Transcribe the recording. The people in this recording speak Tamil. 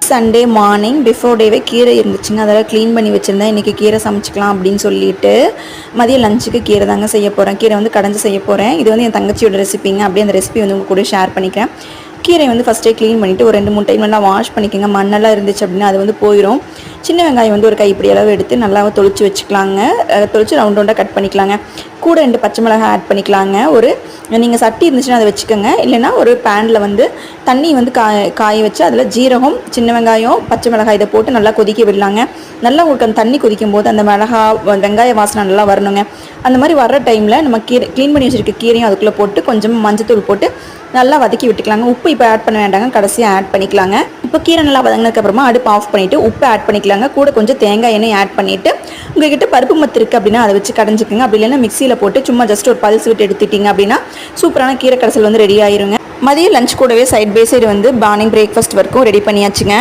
சண்டே மார்னிங் பிஃபோர் டேவே கீரை இருந்துச்சுங்க, அதெல்லாம் க்ளீன் பண்ணி வச்சுருந்தேன். இன்றைக்கி கீரை சமைச்சிக்கலாம் அப்படின்னு சொல்லிட்டு மதியம் லஞ்சுக்கு கீரை தாங்க செய்ய போகிறேன். கீரை வந்து கடைஞ்சி செய்ய போகிறேன். இது வந்து என் தங்கச்சியோட ரெசிபிங்க. அப்படியே அந்த ரெசிபி வந்து உங்கள் கூட ஷேர் பண்ணிக்கிறேன். கீரை வந்து ஃபஸ்ட்டே க்ளீன் பண்ணிவிட்டு ஒரு 2-3 டைம் நல்லா வாஷ் பண்ணிக்கோங்க. மண்ணெல்லாம் இருந்துச்சு அப்படின்னா அது வந்து போயிடும். சின்ன வெங்காயம் வந்து ஒரு கைப்பிடி அளவு எடுத்து நல்லா தொளிச்சு வச்சுக்கலாங்க. தொளிச்சு ரவுண்ட் ரவுண்டாக கட் பண்ணிக்கலாங்க. கூட 2 பச்சை மிளகாய் ஆட் பண்ணிக்கலாங்க. ஒரு நீங்கள் சட்டி இருந்துச்சுன்னா அதை வச்சுக்கோங்க. இல்லைன்னா ஒரு பேனில் வந்து தண்ணி வந்து காய வச்சு அதில் ஜீரகம், சின்ன வெங்காயம், பச்சை மிளகாய் இதை போட்டு நல்லா கொதிக்க விடலாங்க. நல்லா உங்களுக்கு அந்த தண்ணி கொதிக்கும் போது அந்த வெங்காய வாசனை நல்லா வரணுங்க. அந்த மாதிரி வர்ற டைமில் நம்ம கீரை க்ளீன் பண்ணி வச்சுருக்க கீரையும் அதுக்குள்ளே போட்டு கொஞ்சம் மஞ்சத்தூள் போட்டு நல்லா வதக்கி விட்டுக்கலாங்க. உப்பு இப்போ ஆட் பண்ண வேண்டாங்க, கடைசியாக ஆட் பண்ணிக்கலாங்க. இப்போ கீரை நல்லா வதங்கினதுக்கப்புறமா அடுப்பு ஆஃப் பண்ணிவிட்டு உப்பு ஆட் பண்ணிக்கலாங்க. கூட கொஞ்சம் தேங்காய் எண்ணெய் ஆட் பண்ணிவிட்டு உங்கள்கிட்ட பருப்பு மத்து இருக்குது அப்படின்னா அதை வச்சு கடைஞ்சிக்கோங்க. அப்படி இல்லைன்னா மிக்சியில் போட்டு சும்மா ஜஸ்ட் ஒரு பல்ஸ் விட்டு எடுத்துட்டிங்க அப்படின்னா சூப்பரான கீரை கடைசல் வந்து ரெடி ஆயிருங்க. மதியம் லஞ்ச் கூடவே சைட் பை சைடு வந்து மார்னிங் பிரேக்ஃபாஸ்ட் வரைக்கும் ரெடி பண்ணியாச்சுங்க.